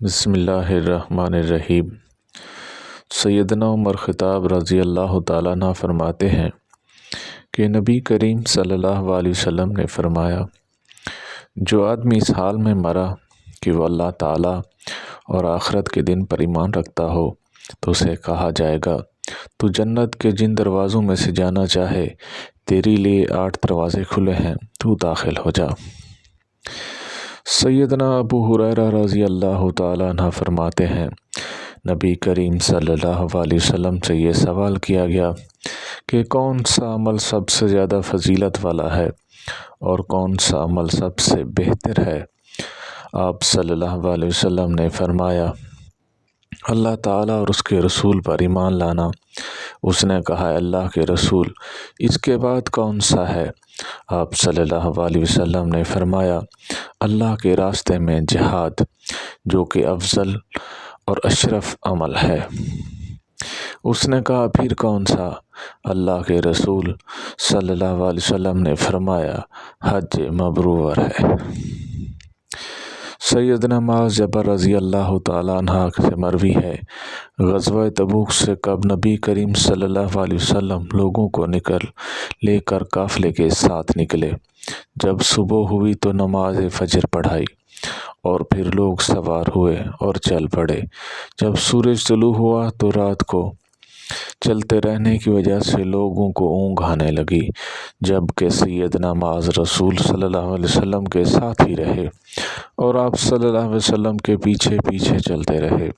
بسم اللہ الرحمن الرحیم۔ سیدنا عمر خطاب رضی اللہ تعالیٰ عنہ فرماتے ہیں کہ نبی کریم صلی اللہ علیہ وسلم نے فرمایا، جو آدمی اس حال میں مرا کہ وہ اللہ تعالیٰ اور آخرت کے دن پر ایمان رکھتا ہو تو اسے کہا جائے گا تو جنت کے جن دروازوں میں سے جانا چاہے تیری لیے 8 دروازے کھلے ہیں، تو داخل ہو جا۔ سیدنا ابو ہریرہ رضی اللہ تعالیٰ عنہ فرماتے ہیں، نبی کریم صلی اللہ علیہ وسلم سے یہ سوال کیا گیا کہ کون سا عمل سب سے زیادہ فضیلت والا ہے اور کون سا عمل سب سے بہتر ہے؟ آپ صلی اللہ علیہ وسلم نے فرمایا، اللہ تعالیٰ اور اس کے رسول پر ایمان لانا۔ اس نے کہا، اللہ کے رسول، اس کے بعد کون سا ہے؟ آپ صلی اللہ علیہ وسلم نے فرمایا، اللہ کے راستے میں جہاد، جو کہ افضل اور اشرف عمل ہے۔ اس نے کہا، پھر کون سا؟ اللہ کے رسول صلی اللہ علیہ وسلم نے فرمایا، حج مبرور ہے۔ سیدنا معاذ جبل رضی اللہ تعالیٰ عنہ سے مروی ہے، غزوہ تبوک سے کب نبی کریم صلی اللہ علیہ وسلم لوگوں کو لے کر قافلے کے ساتھ نکلے۔ جب صبح ہوئی تو نماز فجر پڑھائی اور پھر لوگ سوار ہوئے اور چل پڑے۔ جب سورج طلوع ہوا تو رات کو چلتے رہنے کی وجہ سے لوگوں کو اونگ آنے لگی، جبکہ سیدنا معاذ رسول صلی اللہ علیہ وسلم کے ساتھ ہی رہے اور آپ صلی اللہ علیہ وسلم کے پیچھے پیچھے چلتے رہے۔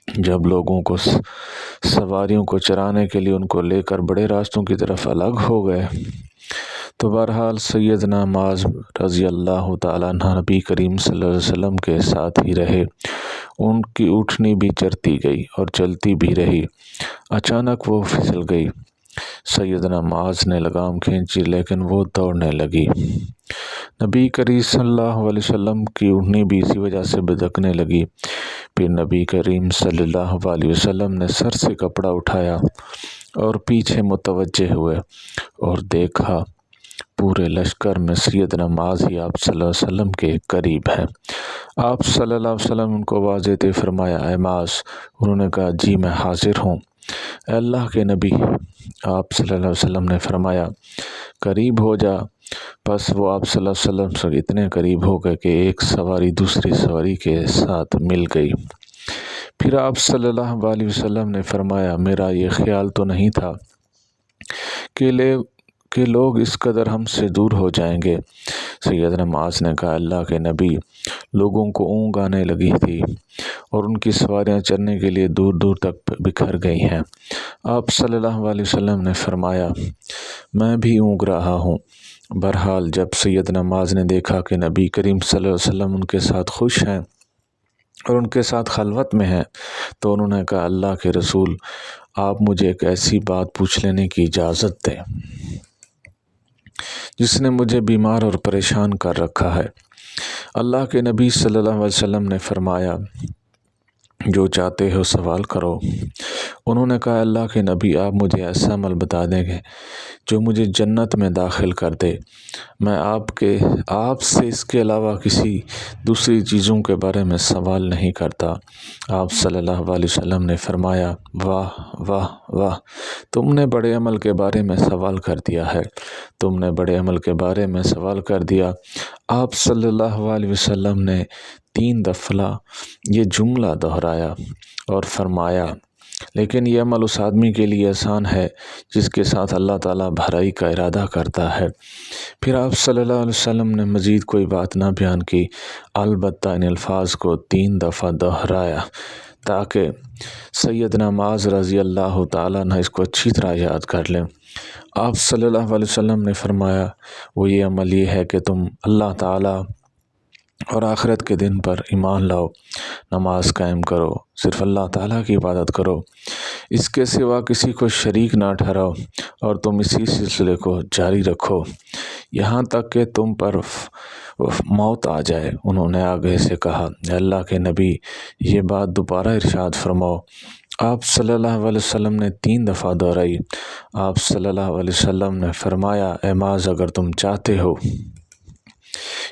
جب لوگوں کو سواریوں کو چرانے کے لیے ان کو لے کر بڑے راستوں کی طرف الگ ہو گئے تو بہرحال سیدنا معاذ رضی اللہ تعالیٰ عنہ نبی کریم صلی اللہ علیہ وسلم کے ساتھ ہی رہے۔ ان کی اونٹنی بھی چرتی گئی اور چلتی بھی رہی۔ اچانک وہ پھسل گئی۔ سیدنا معاذ نے لگام کھینچی لیکن وہ دوڑنے لگی۔ نبی کریم صلی اللہ علیہ وسلم کی اونٹنی بھی اسی وجہ سے بدکنے لگی۔ پھر نبی کریم صلی اللہ علیہ وسلم نے سر سے کپڑا اٹھایا اور پیچھے متوجہ ہوئے اور دیکھا پورے لشکر میں سیدنا معاذ ہی آپ صلی اللہ علیہ وسلم کے قریب ہے۔ آپ صلی اللہ علیہ وسلم ان کو آواز دیتے فرمایا، اے معاذ۔ انہوں نے کہا، جی میں حاضر ہوں اے اللہ کے نبی۔ آپ صلی اللہ علیہ وسلم نے فرمایا، قریب ہو جا۔ پس وہ آپ صلی اللہ علیہ وسلم سے اتنے قریب ہو گئے کہ ایک سواری دوسری سواری کے ساتھ مل گئی۔ پھر آپ صلی اللہ علیہ وسلم نے فرمایا، میرا یہ خیال تو نہیں تھا کہ لوگ اس قدر ہم سے دور ہو جائیں گے۔ سیدنا معاذ نے کہا، اللہ کے نبی، لوگوں کو اونگ آنے لگی تھی اور ان کی سواریاں چرنے کے لیے دور دور تک بکھر گئی ہیں۔ آپ صلی اللہ علیہ وسلم نے فرمایا، میں بھی اونگ رہا ہوں۔ بہرحال جب سیدنا معاذ نے دیکھا کہ نبی کریم صلی اللہ علیہ وسلم ان کے ساتھ خوش ہیں اور ان کے ساتھ خلوت میں ہیں تو انہوں نے کہا، اللہ کے رسول، آپ مجھے ایک ایسی بات پوچھ لینے کی اجازت دیں جس نے مجھے بیمار اور پریشان کر رکھا ہے۔ اللہ کے نبی صلی اللہ علیہ وسلم نے فرمایا، جو چاہتے ہو سوال کرو۔ انہوں نے کہا، اللہ کے نبی، آپ مجھے ایسا عمل بتا دیں گے جو مجھے جنت میں داخل کر دے۔ میں آپ سے اس کے علاوہ کسی دوسری چیزوں کے بارے میں سوال نہیں کرتا۔ آپ صلی اللہ علیہ وسلم نے فرمایا، واہ واہ واہ، تم نے بڑے عمل کے بارے میں سوال کر دیا ہے، تم نے بڑے عمل کے بارے میں سوال کر دیا۔ آپ صلی اللہ علیہ وسلم نے 3 دفعہ یہ جملہ دہرایا اور فرمایا، لیکن یہ عمل اس آدمی کے لیے آسان ہے جس کے ساتھ اللہ تعالیٰ بھلائی کا ارادہ کرتا ہے۔ پھر آپ صلی اللہ علیہ وسلم نے مزید کوئی بات نہ بیان کی، البتہ ان الفاظ کو 3 دفعہ دہرایا تاکہ سیدنا معاذ رضی اللہ تعالیٰ عنہ اس کو اچھی طرح یاد کر لیں۔ آپ صلی اللہ علیہ وسلم نے فرمایا، وہ یہ عمل یہ ہے کہ تم اللہ تعالیٰ اور آخرت کے دن پر ایمان لاؤ، نماز قائم کرو، صرف اللہ تعالیٰ کی عبادت کرو، اس کے سوا کسی کو شریک نہ ٹھہراؤ اور تم اسی سلسلے کو جاری رکھو یہاں تک کہ تم پر موت آ جائے۔ انہوں نے آگے سے کہا، اے اللہ کے نبی، یہ بات دوبارہ ارشاد فرماؤ۔ آپ صلی اللہ علیہ وسلم نے 3 دفعہ دہرائی۔ آپ صلی اللہ علیہ وسلم نے فرمایا، اے معاذ، اگر تم چاہتے ہو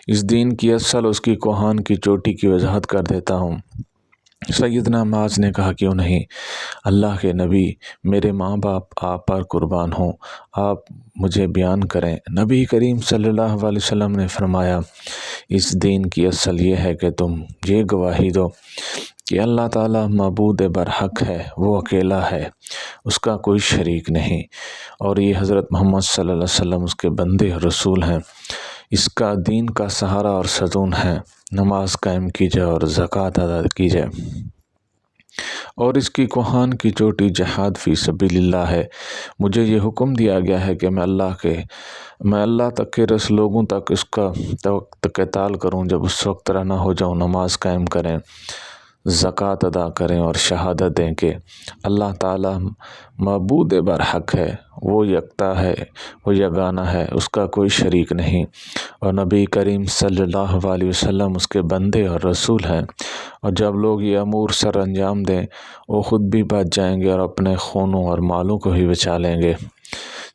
اس دین کی اصل اس کی کوہان کی چوٹی کی وضاحت کر دیتا ہوں۔ سیدنا معاذ نے کہا کیوں نہیں، اللہ کے نبی، میرے ماں باپ آپ پر قربان ہوں، آپ مجھے بیان کریں۔ نبی کریم صلی اللہ علیہ وسلم نے فرمایا اس دین کی اصل یہ ہے کہ تم یہ گواہی دو کہ اللہ تعالیٰ معبود برحق ہے، وہ اکیلا ہے، اس کا کوئی شریک نہیں، اور یہ حضرت محمد صلی اللہ علیہ وسلم اس کے بندے اور رسول ہیں، اس کا دین کا سہارا اور ستون ہے، نماز قائم کی جائے اور زکوٰۃ ادا کی جائے، اور اس کی کوہان کی چوٹی جہاد فی سبیل اللہ ہے۔ مجھے یہ حکم دیا گیا ہے کہ میں اللہ تک کے لوگوں تک اس کا قتال کروں، جب اس وقت روانہ ہو جاؤں، نماز قائم کریں، زکوٰۃ ادا کریں اور شہادت دیں کہ اللہ تعالیٰ معبود برحق ہے، وہ یکتا ہے، وہ یگانہ ہے، اس کا کوئی شریک نہیں، اور نبی کریم صلی اللہ علیہ وسلم اس کے بندے اور رسول ہیں۔ اور جب لوگ یہ امور سر انجام دیں، وہ خود بھی بچ جائیں گے اور اپنے خونوں اور مالوں کو بھی بچا لیں گے۔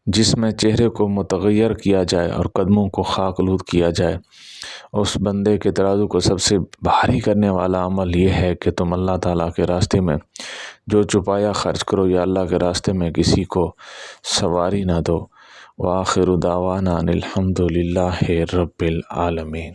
جس میں چہرے کو متغیر کیا جائے اور قدموں کو خاک آلود کیا جائے، اس بندے کے ترازو کو سب سے بھاری کرنے والا عمل یہ ہے کہ تم اللہ تعالیٰ کے راستے میں جو چھپایا خرچ کرو، یا اللہ کے راستے میں کسی کو سواری نہ دو۔ وآخر دعوانا الحمد للہ رب العالمین۔